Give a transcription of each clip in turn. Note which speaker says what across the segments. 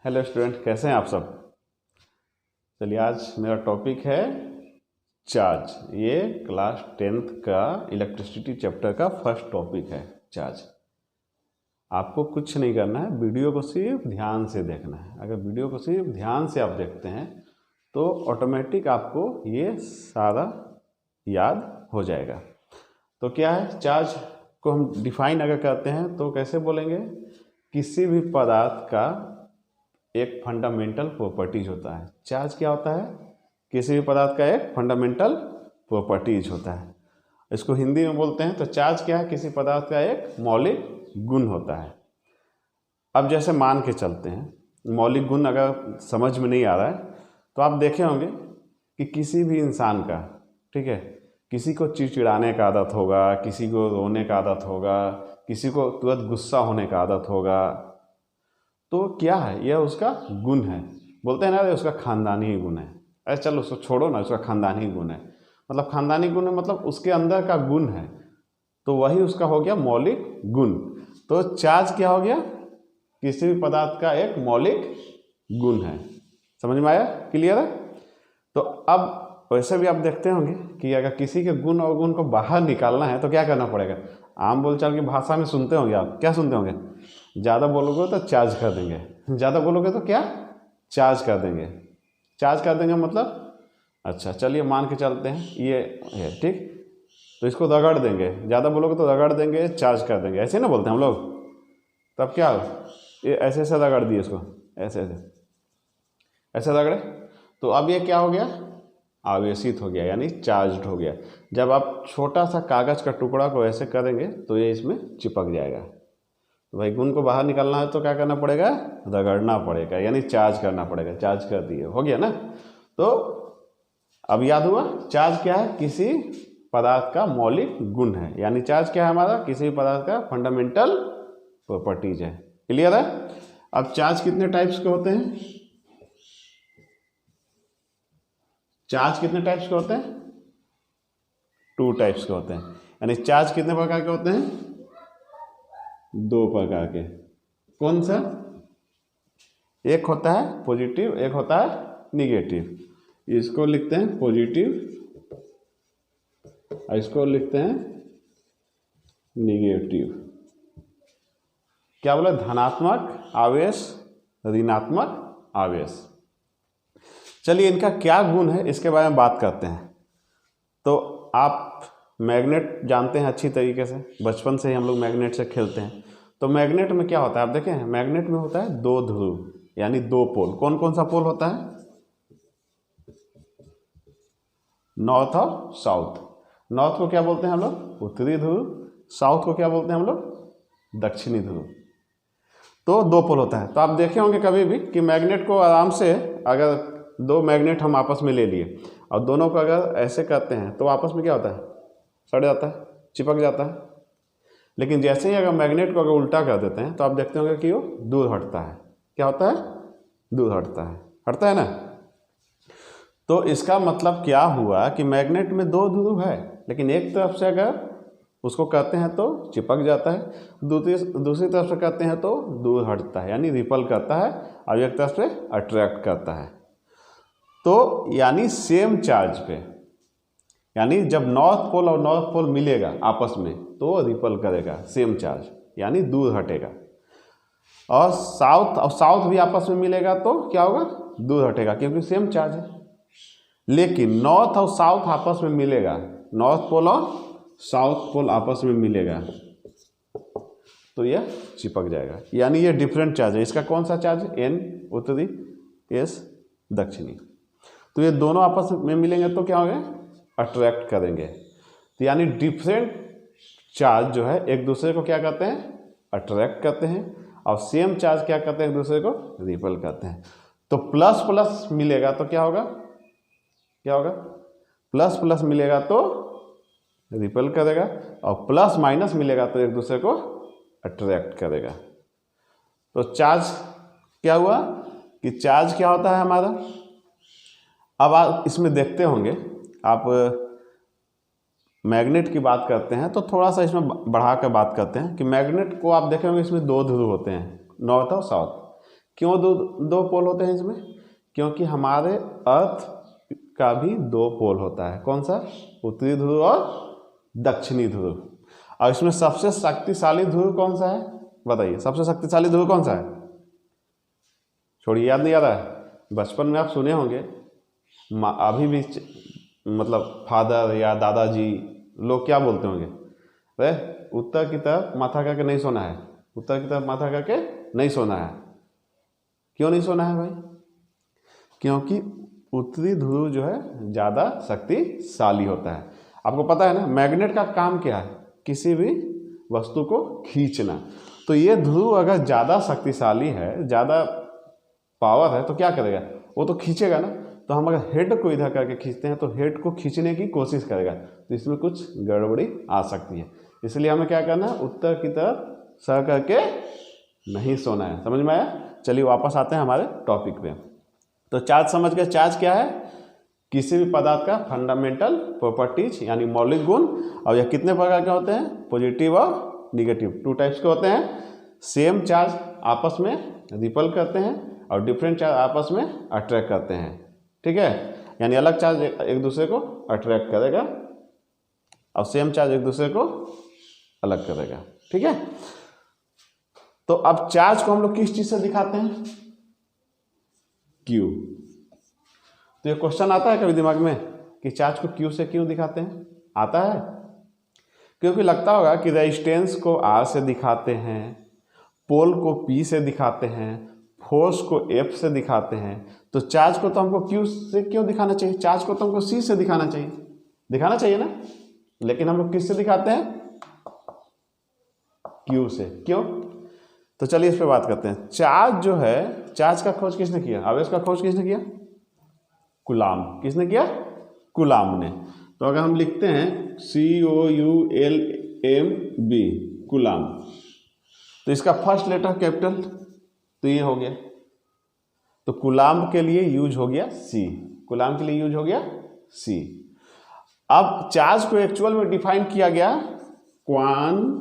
Speaker 1: Hello student, कैसे हैं आप सब। चलिए, आज मेरा टॉपिक है चार्ज। ये क्लास 10th का इलेक्ट्रिसिटी चैप्टर का फर्स्ट टॉपिक है चार्ज। आपको कुछ नहीं करना है, वीडियो को सिर्फ ध्यान से देखना है। अगर वीडियो को सिर्फ ध्यान से आप देखते हैं तो ऑटोमेटिक आपको ये सारा याद हो जाएगा। तो क्या है, चार्ज को हम डिफाइन अगर करते हैं तो कैसे बोलेंगे, किसी भी पदार्थ का एक फंडामेंटल प्रॉपर्टीज होता है। चार्ज क्या होता है, किसी भी पदार्थ का एक फंडामेंटल प्रॉपर्टीज होता है। इसको हिंदी में बोलते हैं तो चार्ज क्या है, किसी पदार्थ का एक मौलिक गुण होता है। अब जैसे मान के चलते हैं, मौलिक गुण अगर समझ में नहीं आ रहा है तो आप देखे होंगे कि किसी भी इंसान का, ठीक है, किसी को चिड़चिड़ाने का आदत होगा, किसी को रोने का आदत होगा, किसी को तुरंत गुस्सा होने का आदत होगा। तो क्या है, यह उसका गुण है। बोलते हैं ना, उसका खानदानी ही गुण है। अरे चलो उसको छोड़ो ना, उसका खानदानी गुण है। मतलब खानदानी गुण है, मतलब उसके अंदर का गुण है, तो वही उसका हो गया मौलिक गुण। तो चार्ज क्या हो गया, किसी भी पदार्थ का एक मौलिक गुण है। समझ में आया, क्लियर है। तो अब वैसे भी आप देखते होंगे कि अगर किसी के गुण और गुण को बाहर निकालना है तो क्या करना पड़ेगा। आम बोलचाल की भाषा में सुनते होंगे आप, क्या सुनते होंगे, ज़्यादा बोलोगे तो चार्ज कर देंगे, ज़्यादा बोलोगे तो क्या चार्ज कर देंगे। चार्ज कर देंगे मतलब, अच्छा चलिए मान के चलते हैं ये है, ठीक, तो इसको रगड़ देंगे। ज़्यादा बोलोगे तो रगड़ देंगे, चार्ज कर देंगे, ऐसे ना बोलते हैं हम लोग। तब क्या, ये ऐसे ऐसे रगड़ दिए इसको, ऐसे ऐसे ऐसे रगड़े, तो अब ये क्या हो गया, आवेशित हो गया, यानी चार्ज्ड हो गया। जब आप छोटा सा कागज़ का टुकड़ा को ऐसे करेंगे तो ये इसमें चिपक जाएगा। तो भाई गुण को बाहर निकालना है तो क्या करना पड़ेगा, रगड़ना पड़ेगा, यानी चार्ज करना पड़ेगा। चार्ज कर दिए, हो गया ना। तो अब याद हुआ, चार्ज क्या है, किसी पदार्थ का मौलिक गुण है। यानी चार्ज क्या है हमारा, किसी भी पदार्थ का फंडामेंटल प्रॉपर्टीज है। क्लियर है। अब चार्ज कितने टाइप्स के होते हैं, चार्ज कितने टाइप्स के होते हैं, 2 टाइप्स के होते हैं। यानी चार्ज कितने प्रकार के होते हैं, 2 प्रकार के। कौन सा, एक होता है पॉजिटिव, एक होता है निगेटिव। इसको लिखते हैं पॉजिटिव और इसको लिखते हैं निगेटिव। क्या बोला, धनात्मक आवेश, ऋणात्मक आवेश। चलिए इनका क्या गुण है इसके बारे में बात करते हैं। तो आप मैग्नेट जानते हैं अच्छी तरीके से, बचपन से ही हम लोग मैग्नेट से खेलते हैं। तो मैग्नेट में क्या होता है, आप देखें, मैग्नेट में होता है 2 ध्रुव, यानी 2 पोल। कौन कौन सा पोल होता है, नॉर्थ और साउथ। नॉर्थ को क्या बोलते हैं हम लोग, उत्तरी ध्रुव। साउथ को क्या बोलते हैं हम लोग, दक्षिणी ध्रुव। तो 2 पोल होता है। तो आप देखे होंगे कभी भी कि मैग्नेट को आराम से, अगर 2 मैग्नेट हम आपस में ले लिए और दोनों को अगर ऐसे करते हैं तो आपस में क्या होता है, सड़ जाता है, चिपक जाता है। लेकिन जैसे ही अगर मैग्नेट को अगर उल्टा कर देते हैं तो आप देखते होंगे कि वो दूर हटता है। क्या होता है, दूर हटता है ना। तो इसका मतलब क्या हुआ कि मैग्नेट में 2 ध्रुव है, लेकिन एक तरफ से अगर उसको करते हैं तो चिपक जाता है, दूसरी तरफ से करते हैं तो दूर हटता है, यानी रिपल करता है, और एक तरफ से अट्रैक्ट करता है। तो यानी सेम चार्ज पे, यानी जब नॉर्थ पोल और नॉर्थ पोल मिलेगा आपस में तो रिपल करेगा, सेम चार्ज, यानी दूर हटेगा। और साउथ भी आपस में मिलेगा तो क्या होगा, दूर हटेगा, क्योंकि सेम चार्ज है। लेकिन नॉर्थ और साउथ आपस में मिलेगा, नॉर्थ पोल और साउथ पोल आपस में मिलेगा तो यह चिपक जाएगा, यानी ये डिफरेंट चार्ज है। इसका कौन सा चार्ज है, N उत्तरी, S दक्षिणी। तो ये दोनों आपस में मिलेंगे तो क्या होगा, अट्रैक्ट करेंगे। तो यानी डिफरेंट चार्ज जो है एक दूसरे को क्या करते हैं, अट्रैक्ट करते हैं, और सेम चार्ज क्या करते हैं, एक दूसरे को रिपल करते हैं। तो प्लस प्लस मिलेगा तो क्या होगा, क्या होगा, प्लस प्लस मिलेगा तो रिपल करेगा, और प्लस माइनस मिलेगा तो एक दूसरे को अट्रैक्ट करेगा। तो चार्ज क्या हुआ कि चार्ज क्या होता है हमारा। अब आप इसमें देखते होंगे, आप मैग्नेट की बात करते हैं तो थोड़ा सा इसमें बढ़ा कर बात करते हैं कि मैग्नेट को आप देखे होंगे इसमें 2 ध्रुव होते हैं, नॉर्थ और साउथ। क्यों दो दो पोल होते हैं इसमें? क्योंकि हमारे अर्थ का भी दो पोल होता है। कौन सा? उत्तरी ध्रुव और दक्षिणी ध्रुव। और इसमें सबसे शक्तिशाली ध्रुव कौन सा है बताइए? सबसे शक्तिशाली ध्रुव कौन सा है? छोड़िए, याद नहीं आ रहा है? बचपन में आप सुने होंगे, अभी भी मतलब फादर या दादाजी लोग क्या बोलते होंगे, अरे उत्तर की तरफ माथा करके नहीं सोना है, उत्तर की तरफ माथा करके नहीं सोना है। क्यों नहीं सोना है भाई? क्योंकि उत्तरी ध्रुव जो है ज़्यादा शक्तिशाली होता है। आपको पता है ना, मैग्नेट का काम क्या है? किसी भी वस्तु को खींचना। तो ये ध्रुव अगर ज़्यादा शक्तिशाली है, ज़्यादा पावर है, तो क्या करेगा? वो तो खींचेगा ना। तो हम अगर हेड को इधर करके खींचते हैं तो हेड को खींचने की कोशिश करेगा, तो इसमें कुछ गड़बड़ी आ सकती है। इसलिए हमें क्या करना है? उत्तर की तरफ सर करके नहीं सोना है। समझ में आया? चलिए वापस आते हैं हमारे टॉपिक पे। तो चार्ज समझ गए। चार्ज क्या है? किसी भी पदार्थ का फंडामेंटल प्रॉपर्टीज यानी मौलिक गुण। और यह कितने प्रकार के होते हैं? पॉजिटिव और निगेटिव, 2 टाइप्स के होते हैं। सेम चार्ज आपस में रिपल करते हैं और डिफरेंट चार्ज आपस में अट्रैक्ट करते हैं। ठीक है, यानी अलग चार्ज एक दूसरे को अट्रैक्ट करेगा और सेम चार्ज एक दूसरे को अलग करेगा। ठीक है, तो अब चार्ज को हम लोग किस चीज से दिखाते हैं? क्यू। तो ये क्वेश्चन आता है कभी दिमाग में कि चार्ज को क्यू से क्यों दिखाते हैं? आता है? क्योंकि लगता होगा कि रेजिस्टेंस को आर से दिखाते हैं, पोल को पी से दिखाते हैं, फोर्स को एफ से दिखाते हैं, तो चार्ज को तो हमको क्यू से क्यों दिखाना चाहिए? चार्ज को तो हमको सी से दिखाना चाहिए ना। लेकिन हम लोग किस से दिखाते हैं? क्यू से। क्यों? तो चलिए इस पे बात करते हैं। चार्ज जो है, चार्ज का खोज किसने किया? आवेश का खोज किसने किया? कूलाम्ब। किसने किया? कूलाम्ब ने। तो अगर हम लिखते हैं COULMB, कूलाम्ब, तो इसका फर्स्ट लेटर कैपिटल, तो ये हो गया। तो कूलाम्ब के लिए यूज हो गया सी, कूलाम्ब के लिए यूज हो गया सी। अब चार्ज को एक्चुअल में डिफाइन किया गया quantity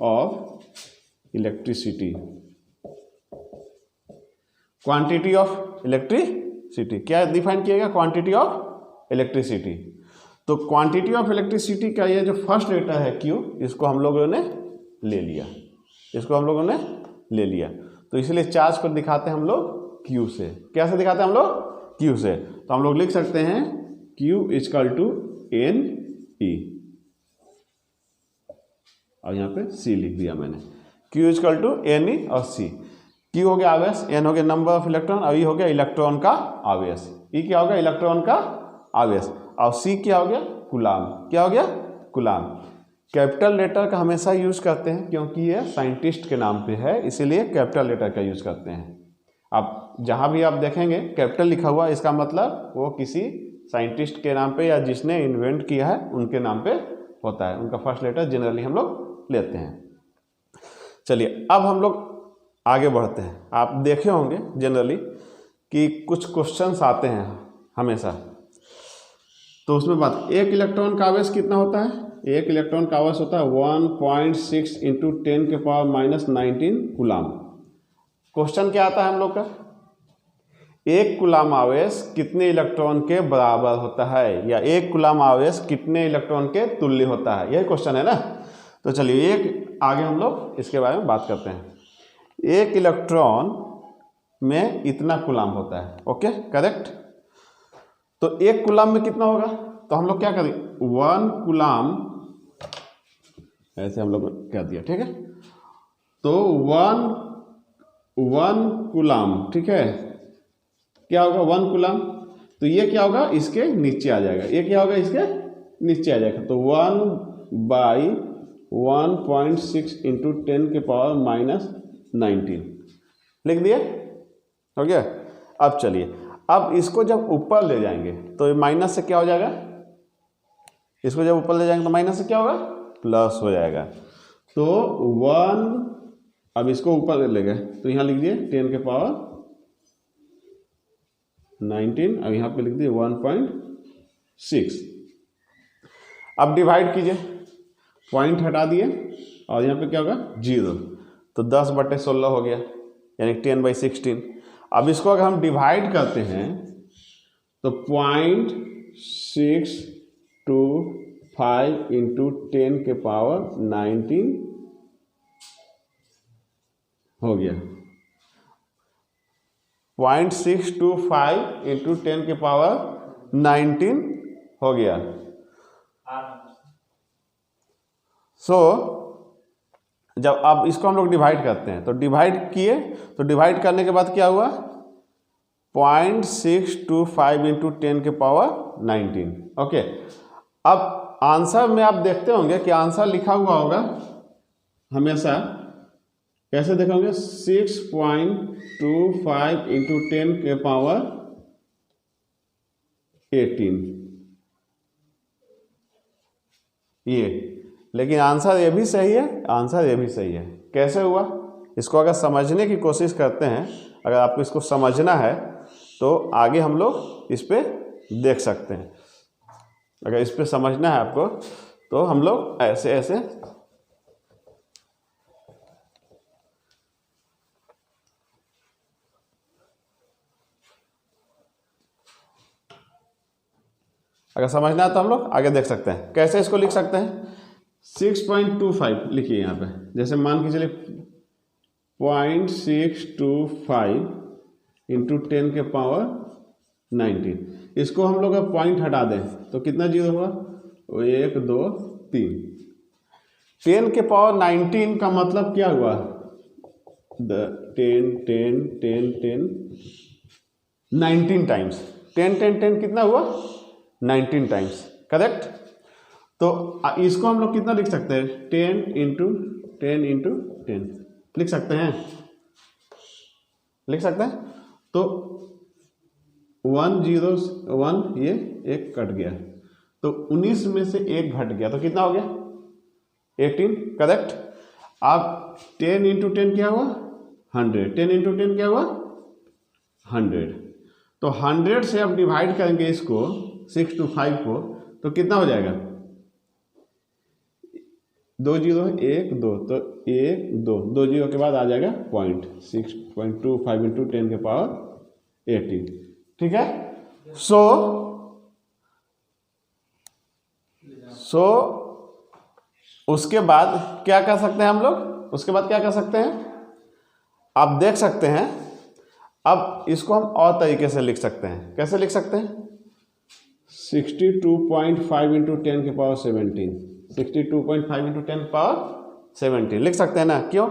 Speaker 1: of electricity. Quantity of electricity क्या डिफाइन किया गया? Quantity of electricity. तो क्वांटिटी ऑफ इलेक्ट्रिसिटी का ये जो फर्स्ट लेटर है क्यू, इसको हम लोगों ने ले लिया, तो इसलिए चार्ज को दिखाते हैं हम लोग क्यू से। कैसे दिखाते हैं हम लोग? क्यू से। तो हम लोग लिख सकते हैं Q equal to N E, और यहाँ पे सी लिख दिया मैंने। Q equal to N E और सी। क्यू हो गया आवेश, एन हो गया नंबर ऑफ इलेक्ट्रॉन, और ई हो गया इलेक्ट्रॉन का आवेश। ई क्या हो गया? इलेक्ट्रॉन का आवेश। और सी क्या हो गया? कूलाम्ब। क्या हो गया? कूलाम्ब। कैपिटल लेटर का हमेशा यूज करते हैं क्योंकि ये साइंटिस्ट के नाम पे है, इसीलिए कैपिटल लेटर का यूज करते हैं। आप जहाँ भी आप देखेंगे कैपिटल लिखा हुआ, इसका मतलब वो किसी साइंटिस्ट के नाम पे या जिसने इन्वेंट किया है उनके नाम पे होता है। उनका फर्स्ट लेटर जनरली हम लोग लेते हैं। चलिए अब हम लोग आगे बढ़ते हैं। आप देखे होंगे जनरली कि कुछ क्वेश्चंस आते हैं हमेशा, तो उसमें बात, एक इलेक्ट्रॉन का आवेश कितना होता है? एक इलेक्ट्रॉन का आवेश होता है 1.6 इंटू 10 के पावर माइनस 19 कूलाम्ब। क्वेश्चन क्या आता है हम लोग का? एक कूलाम्ब आवेश कितने इलेक्ट्रॉन के बराबर होता है, या एक कूलाम्ब आवेश कितने इलेक्ट्रॉन के तुल्य होता है? यही क्वेश्चन है ना। तो चलिए एक आगे हम लोग इसके बारे में बात करते हैं। एक इलेक्ट्रॉन में इतना कूलाम्ब होता है, ओके करेक्ट। तो एक कूलाम्ब में कितना होगा? तो हम लोग क्या करें, 1 कूलाम्ब ऐसे हम लोग कह दिया, ठीक है। तो 1 कूलाम्ब, ठीक है, क्या होगा 1 कूलाम्ब। तो ये क्या होगा? इसके नीचे आ जाएगा। ये क्या होगा? इसके नीचे आ जाएगा। तो 1/1.6 इंटू 10 के पावर माइनस 19 लिख दिए, हो गया। अब चलिए, अब इसको जब ऊपर ले जाएंगे तो माइनस से क्या हो जाएगा? इसको जब ऊपर ले जाएंगे तो माइनस से क्या होगा? प्लस हो जाएगा। तो 1, अब इसको ऊपर ले गए तो यहाँ लिख दिए 10 के पावर 19, अब यहाँ पे लिख दिए 1.6। अब डिवाइड कीजिए, पॉइंट हटा दिए और यहाँ पे क्या होगा? 0। तो 10/16 हो गया, यानी 10/16। अब इसको अगर हम डिवाइड करते हैं तो 0.625 इंटू 10⁻19 हो गया। 0.625 इंटू 10⁻19 हो गया। जब अब इसको हम लोग डिवाइड करते हैं तो डिवाइड किए, तो डिवाइड करने के बाद क्या हुआ, 0.625 इंटू 10⁻19। ओके, अब आंसर में आप देखते होंगे कि आंसर लिखा हुआ होगा हमेशा, कैसे देखोगे, 6.25 इंटू 10⁻18 ये। लेकिन आंसर ये भी सही है, आंसर ये भी सही है। कैसे हुआ, इसको अगर समझने की कोशिश करते हैं, अगर आपको इसको समझना है तो आगे हम लोग इस पे देख सकते हैं। अगर इस पे समझना है आपको तो हम लोग ऐसे ऐसे अगर समझना है तो हम लोग आगे देख सकते हैं। कैसे इसको लिख सकते हैं, 6.25 लिखिए यहाँ पे, जैसे मान के चलिए 0.625 इंटू 10⁻19। इसको हम लोग अब पॉइंट हटा दें तो कितना जीरो हुआ, 1 2 3। 10⁻19 का मतलब क्या हुआ, 19 टाइम्स। 10 कितना हुआ, 19 टाइम्स, करेक्ट। तो इसको हम लोग कितना लिख सकते हैं, 10 इंटू 10 लिख सकते हैं, लिख सकते हैं। तो 101 ये एक कट गया, तो 19 में से एक घट गया, तो कितना हो गया, 18, करेक्ट। अब 10 इंटू 10 क्या हुआ, 100। 10 इंटू 10 क्या हुआ, 100। तो 100 से अब डिवाइड करेंगे इसको 625 को, तो कितना हो जाएगा, 2 0 1 2, तो 1 2 2 0 के बाद आ जाएगा पॉइंट, 6.25 इंटू 10⁻18, ठीक है। सो उसके बाद क्या कर सकते हैं हम लोग, उसके बाद क्या कर सकते हैं, आप देख सकते हैं। अब इसको हम और तरीके से लिख सकते हैं, कैसे लिख सकते हैं, 62.5 इंटू 10⁻17, 62.5 इंटू 10⁻17 लिख सकते हैं ना। क्यों,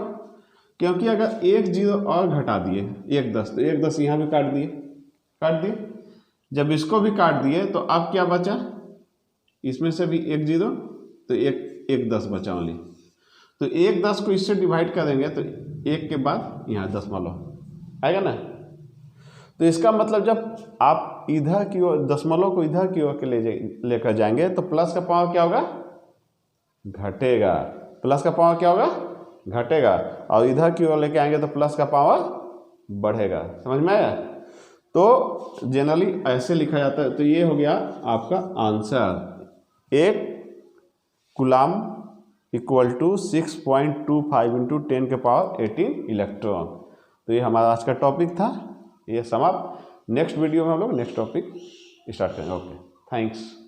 Speaker 1: क्योंकि अगर एक जीरो और घटा दिए, 1 10, तो 1 10 यहाँ भी काट दिए। जब इसको भी काट दिए तो अब क्या बचा, इसमें से भी 1 0, तो 1 10 बचा ओनली। तो 1 10 को इससे डिवाइड करेंगे तो 1 के बाद यहाँ दशमलव आएगा ना। तो इसका मतलब जब आप इधर की ओर दशमलव को इधर की ओर के लेकर जाएंगे तो प्लस का पावर क्या होगा, घटेगा। प्लस का पावर क्या होगा, घटेगा। और इधर की ओर लेके आएंगे तो प्लस का पावर बढ़ेगा। समझ में आया। तो जनरली ऐसे लिखा जाता है। तो ये हो गया आपका answer. 1 coulomb equal to 6.25 into 10⁻18 electron. तो ये हमारा आज का टॉपिक था, ये समाप्त। नेक्स्ट वीडियो में हम लोग नेक्स्ट टॉपिक स्टार्ट करेंगे। Okay, thanks.